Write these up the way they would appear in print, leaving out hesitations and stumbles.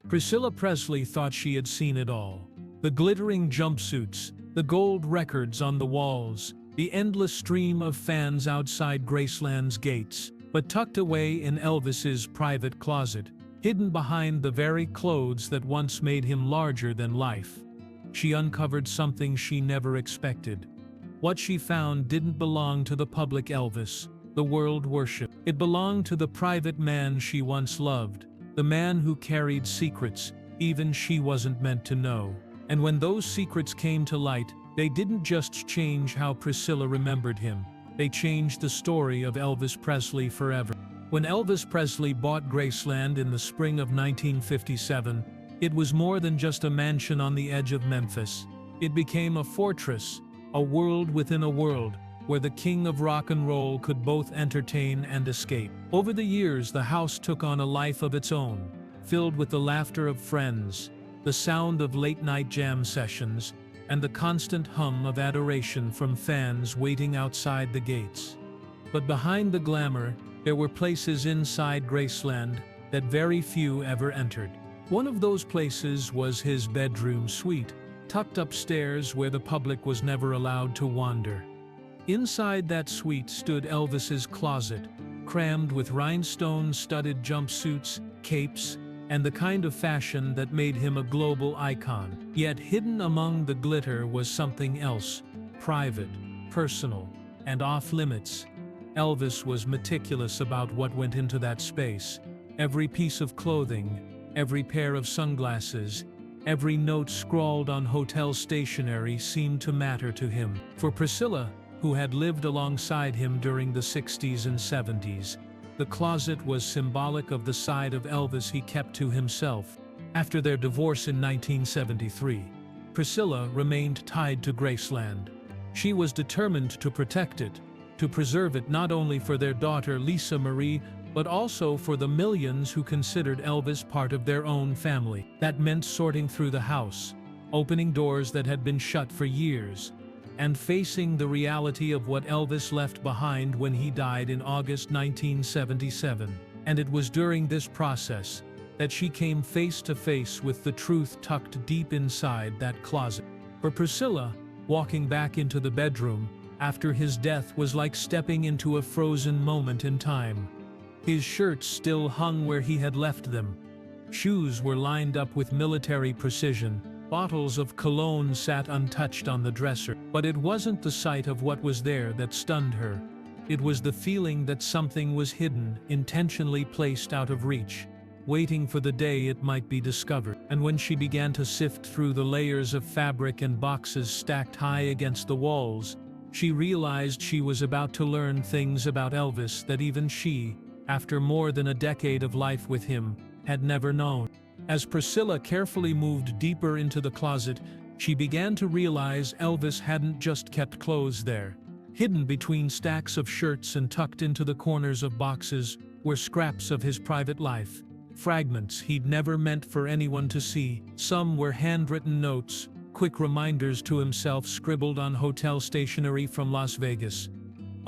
Priscilla Presley thought she had seen it all. The glittering jumpsuits, the gold records on the walls, the endless stream of fans outside Graceland's gates. But tucked away in Elvis's private closet, hidden behind the very clothes that once made him larger than life, she uncovered something she never expected. What she found didn't belong to the public Elvis the world worshipped. It belonged to the private man she once loved, the man who carried secrets even she wasn't meant to know. And when those secrets came to light, they didn't just change how Priscilla remembered him. They changed the story of Elvis Presley forever. When Elvis Presley bought Graceland in the spring of 1957, it was more than just a mansion on the edge of Memphis. It became a fortress, a world within a world, where the king of rock and roll could both entertain and escape. Over the years, the house took on a life of its own, filled with the laughter of friends, the sound of late-night jam sessions, and the constant hum of adoration from fans waiting outside the gates. But behind the glamour, there were places inside Graceland that very few ever entered. One of those places was his bedroom suite, tucked upstairs where the public was never allowed to wander. Inside that suite stood Elvis's closet, crammed with rhinestone-studded jumpsuits, capes, and the kind of fashion that made him a global icon. Yet hidden among the glitter was something else, private, personal, and off-limits. Elvis was meticulous about what went into that space. Every piece of clothing, every pair of sunglasses, every note scrawled on hotel stationery seemed to matter to him. For Priscilla, who had lived alongside him during the 60s and 70s, the closet was symbolic of the side of Elvis he kept to himself. After their divorce in 1973, Priscilla remained tied to Graceland. She was determined to protect it, to preserve it not only for their daughter Lisa Marie, but also for the millions who considered Elvis part of their own family. That meant sorting through the house, opening doors that had been shut for years, and facing the reality of what Elvis left behind when he died in August 1977. And it was during this process that she came face to face with the truth tucked deep inside that closet. For Priscilla, walking back into the bedroom after his death was like stepping into a frozen moment in time. His shirts still hung where he had left them. Shoes were lined up with military precision. Bottles of cologne sat untouched on the dresser. But it wasn't the sight of what was there that stunned her. It was the feeling that something was hidden, intentionally placed out of reach, waiting for the day it might be discovered. And when she began to sift through the layers of fabric and boxes stacked high against the walls, she realized she was about to learn things about Elvis that even she, after more than a decade of life with him, had never known. As Priscilla carefully moved deeper into the closet, she began to realize Elvis hadn't just kept clothes there. Hidden between stacks of shirts and tucked into the corners of boxes were scraps of his private life, fragments he'd never meant for anyone to see. Some were handwritten notes, quick reminders to himself scribbled on hotel stationery from Las Vegas.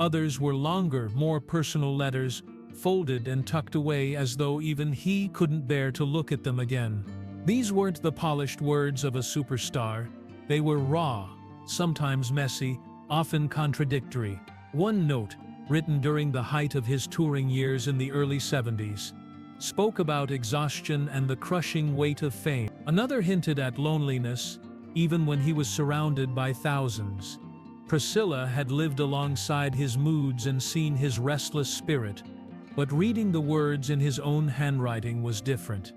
Others were longer, more personal letters, folded and tucked away as though even he couldn't bear to look at them again. These weren't the polished words of a superstar. They were raw, sometimes messy, often contradictory. One note, written during the height of his touring years in the early 70s, spoke about exhaustion and the crushing weight of fame. Another hinted at loneliness, even when he was surrounded by thousands. Priscilla had lived alongside his moods and seen his restless spirit. But reading the words in his own handwriting was different.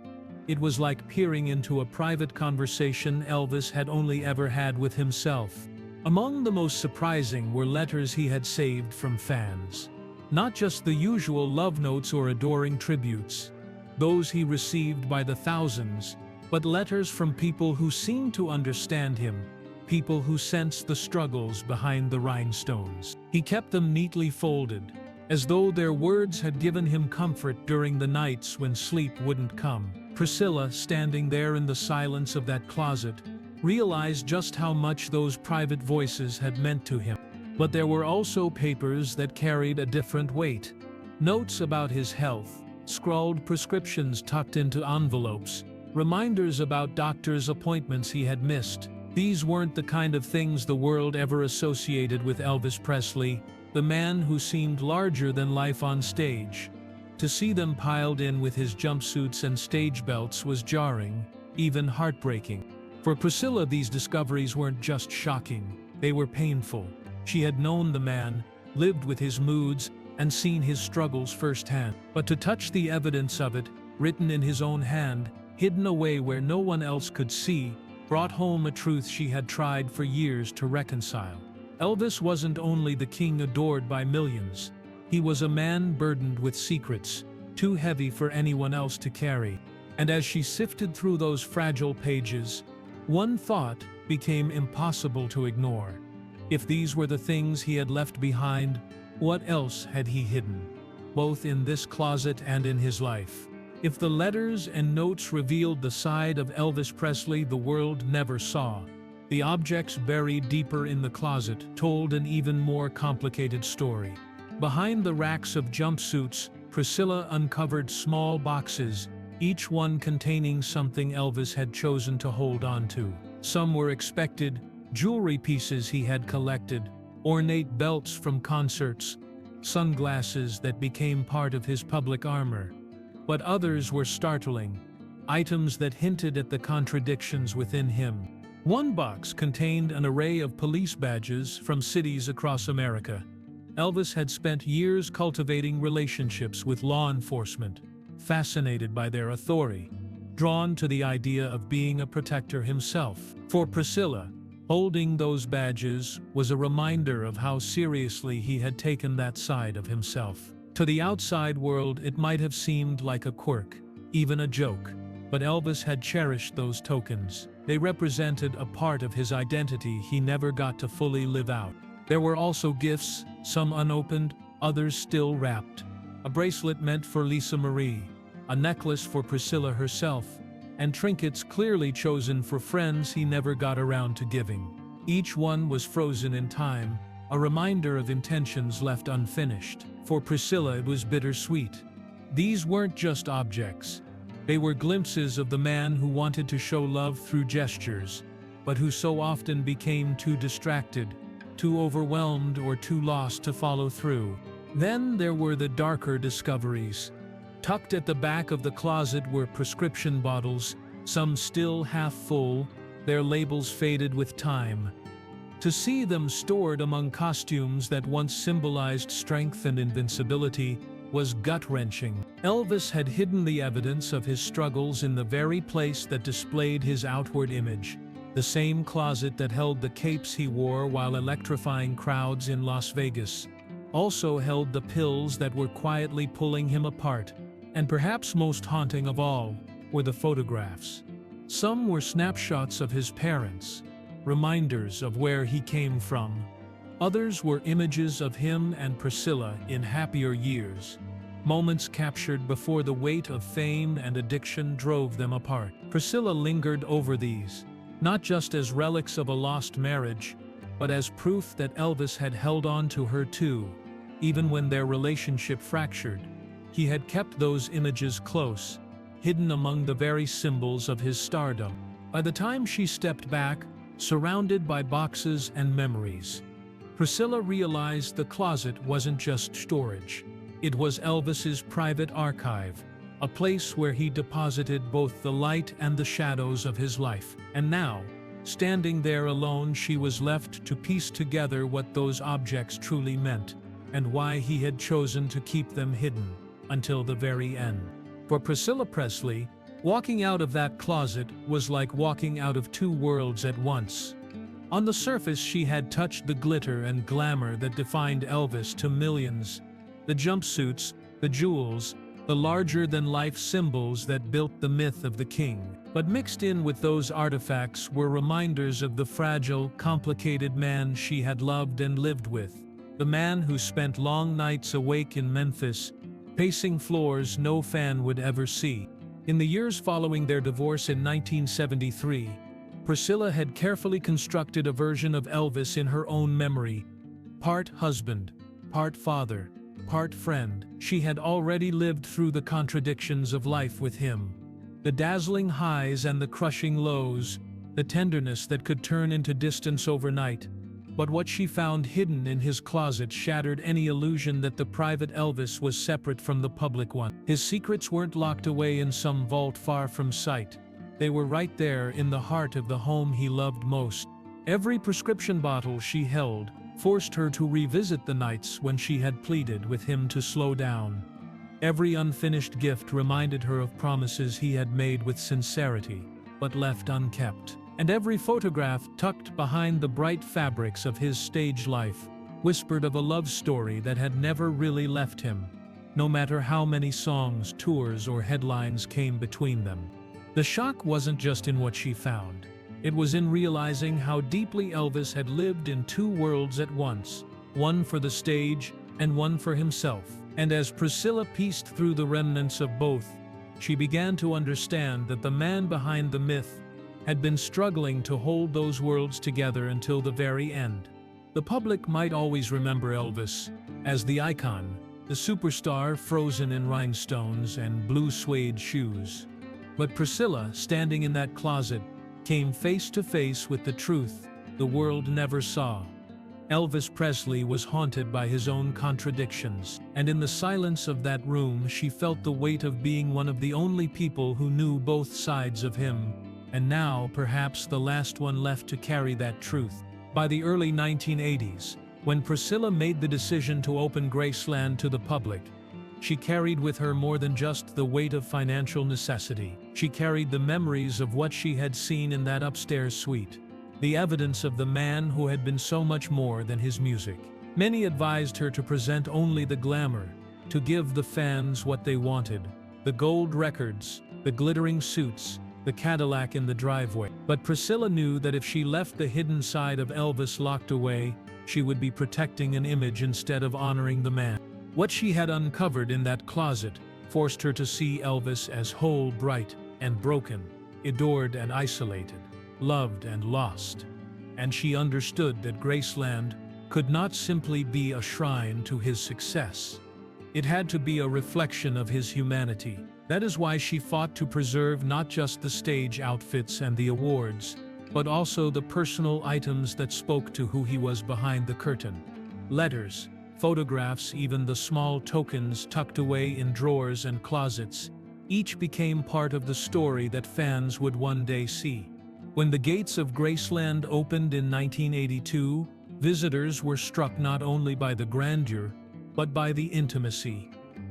It was like peering into a private conversation Elvis had only ever had with himself. Among the most surprising were letters he had saved from fans. Not just the usual love notes or adoring tributes, those he received by the thousands, but letters from people who seemed to understand him, people who sensed the struggles behind the rhinestones. He kept them neatly folded, as though their words had given him comfort during the nights when sleep wouldn't come. Priscilla, standing there in the silence of that closet, realized just how much those private voices had meant to him. But there were also papers that carried a different weight. Notes about his health, scrawled prescriptions tucked into envelopes, Reminders about doctor's appointments he had missed. These weren't the kind of things the world ever associated with Elvis Presley, the man who seemed larger than life on stage. To see them piled in with his jumpsuits and stage belts was jarring, even heartbreaking. For Priscilla, these discoveries weren't just shocking, they were painful. She had known the man, lived with his moods, and seen his struggles firsthand. But to touch the evidence of it, written in his own hand, hidden away where no one else could see, brought home a truth she had tried for years to reconcile. Elvis wasn't only the king adored by millions. He was a man burdened with secrets, too heavy for anyone else to carry. And as she sifted through those fragile pages, one thought became impossible to ignore. If these were the things he had left behind, what else had he hidden? Both in this closet and in his life. If the letters and notes revealed the side of Elvis Presley the world never saw, the objects buried deeper in the closet told an even more complicated story. Behind the racks of jumpsuits, Priscilla uncovered small boxes, each one containing something Elvis had chosen to hold on to. Some were expected, jewelry pieces he had collected, ornate belts from concerts, sunglasses that became part of his public armor. But others were startling, items that hinted at the contradictions within him. One box contained an array of police badges from cities across America. Elvis had spent years cultivating relationships with law enforcement, fascinated by their authority, drawn to the idea of being a protector himself. For Priscilla, holding those badges was a reminder of how seriously he had taken that side of himself. To the outside world, it might have seemed like a quirk, even a joke. But Elvis had cherished those tokens. They represented a part of his identity he never got to fully live out. There were also gifts, some unopened, others still wrapped. A bracelet meant for Lisa Marie, a necklace for Priscilla herself, and trinkets clearly chosen for friends he never got around to giving. Each one was frozen in time, a reminder of intentions left unfinished. For Priscilla, it was bittersweet. These weren't just objects. They were glimpses of the man who wanted to show love through gestures, but who so often became too distracted, too overwhelmed, or too lost to follow through. Then there were the darker discoveries. Tucked at the back of the closet were prescription bottles, some still half full, their labels faded with time. To see them stored among costumes that once symbolized strength and invincibility was gut-wrenching. Elvis had hidden the evidence of his struggles in the very place that displayed his outward image. The same closet that held the capes he wore while electrifying crowds in Las Vegas also held the pills that were quietly pulling him apart. And perhaps most haunting of all were the photographs. Some were snapshots of his parents, reminders of where he came from. Others were images of him and Priscilla in happier years, moments captured before the weight of fame and addiction drove them apart. Priscilla lingered over these, not just as relics of a lost marriage, but as proof that Elvis had held on to her too. Even when their relationship fractured, he had kept those images close, hidden among the very symbols of his stardom. By the time she stepped back, surrounded by boxes and memories, Priscilla realized the closet wasn't just storage. It was Elvis's private archive, a place where he deposited both the light and the shadows of his life. And now, standing there alone, she was left to piece together what those objects truly meant, and why he had chosen to keep them hidden until the very end. For Priscilla Presley, walking out of that closet was like walking out of two worlds at once. On the surface, she had touched the glitter and glamour that defined Elvis to millions. The jumpsuits, the jewels, the larger-than-life symbols that built the myth of the king. But mixed in with those artifacts were reminders of the fragile, complicated man she had loved and lived with. The man who spent long nights awake in Memphis, pacing floors no fan would ever see. In the years following their divorce in 1973, Priscilla had carefully constructed a version of Elvis in her own memory. Part husband, part father, part friend, she had already lived through the contradictions of life with him. The dazzling highs and the crushing lows, the tenderness that could turn into distance overnight. But what she found hidden in his closet shattered any illusion that the private Elvis was separate from the public one. His secrets weren't locked away in some vault far from sight. They were right there in the heart of the home he loved most. Every prescription bottle she held forced her to revisit the nights when she had pleaded with him to slow down. Every unfinished gift reminded her of promises he had made with sincerity, but left unkept. And every photograph tucked behind the bright fabrics of his stage life whispered of a love story that had never really left him, no matter how many songs, tours, or headlines came between them. The shock wasn't just in what she found. It was in realizing how deeply Elvis had lived in two worlds at once, one for the stage and one for himself. And as Priscilla pieced through the remnants of both, she began to understand that the man behind the myth had been struggling to hold those worlds together until the very end. The public might always remember Elvis as the icon, the superstar frozen in rhinestones and blue suede shoes. But Priscilla, standing in that closet, came face to face with the truth the world never saw. Elvis Presley was haunted by his own contradictions, and in the silence of that room she felt the weight of being one of the only people who knew both sides of him, and now perhaps the last one left to carry that truth. By the early 1980s, when Priscilla made the decision to open Graceland to the public, she carried with her more than just the weight of financial necessity. She carried the memories of what she had seen in that upstairs suite, the evidence of the man who had been so much more than his music. Many advised her to present only the glamour, to give the fans what they wanted: the gold records, the glittering suits, the Cadillac in the driveway. But Priscilla knew that if she left the hidden side of Elvis locked away, she would be protecting an image instead of honoring the man. What she had uncovered in that closet forced her to see Elvis as whole, bright and broken, adored and isolated, loved and lost. And she understood that Graceland could not simply be a shrine to his success. It had to be a reflection of his humanity. That is why she fought to preserve not just the stage outfits and the awards, but also the personal items that spoke to who he was behind the curtain. Letters, photographs, even the small tokens tucked away in drawers and closets, each became part of the story that fans would one day see. When the gates of Graceland opened in 1982, visitors were struck not only by the grandeur, but by the intimacy.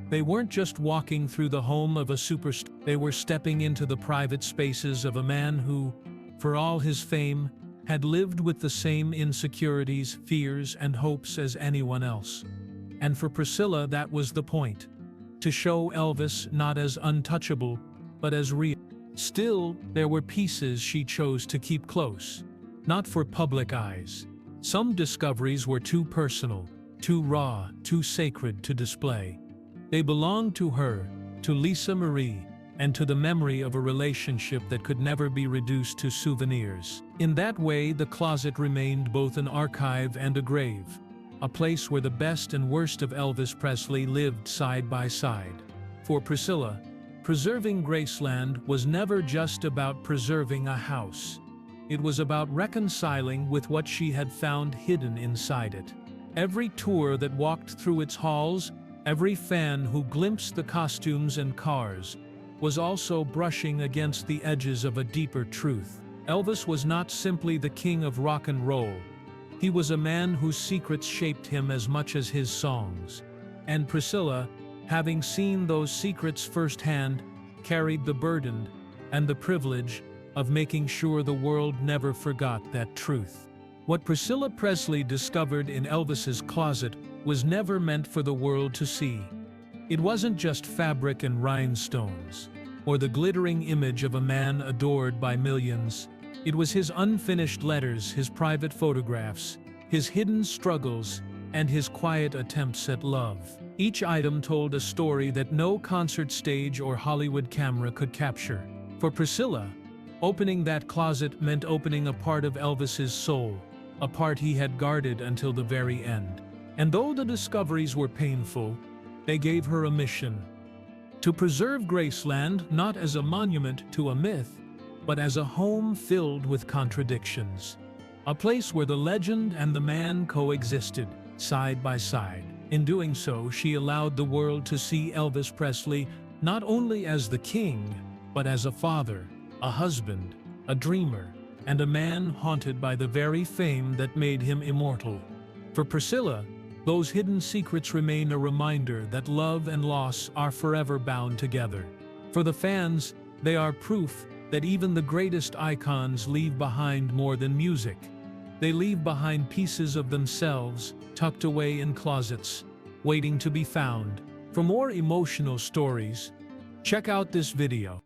They weren't just walking through the home of a superstar, they were stepping into the private spaces of a man who, for all his fame, had lived with the same insecurities, fears, and hopes as anyone else. And for Priscilla, that was the point: to show Elvis not as untouchable, but as real. Still, there were pieces she chose to keep close, not for public eyes. Some discoveries were too personal, too raw, too sacred to display. They belonged to her, to Lisa Marie, and to the memory of a relationship that could never be reduced to souvenirs. In that way, the closet remained both an archive and a grave, a place where the best and worst of Elvis Presley lived side by side. For Priscilla, preserving Graceland was never just about preserving a house. It was about reconciling with what she had found hidden inside it. Every tour that walked through its halls, every fan who glimpsed the costumes and cars, was also brushing against the edges of a deeper truth. Elvis was not simply the king of rock and roll. He was a man whose secrets shaped him as much as his songs. And Priscilla, having seen those secrets firsthand, carried the burden and the privilege of making sure the world never forgot that truth. What Priscilla Presley discovered in Elvis's closet was never meant for the world to see. It wasn't just fabric and rhinestones, or the glittering image of a man adored by millions. It was his unfinished letters, his private photographs, his hidden struggles, and his quiet attempts at love. Each item told a story that no concert stage or Hollywood camera could capture. For Priscilla, opening that closet meant opening a part of Elvis's soul, a part he had guarded until the very end. And though the discoveries were painful, they gave her a mission: to preserve Graceland not as a monument to a myth, but as a home filled with contradictions. A place where the legend and the man coexisted, side by side. In doing so, she allowed the world to see Elvis Presley not only as the king, but as a father, a husband, a dreamer, and a man haunted by the very fame that made him immortal. For Priscilla, those hidden secrets remain a reminder that love and loss are forever bound together. For the fans, they are proof that even the greatest icons leave behind more than music. They leave behind pieces of themselves tucked away in closets, waiting to be found. For more emotional stories, check out this video.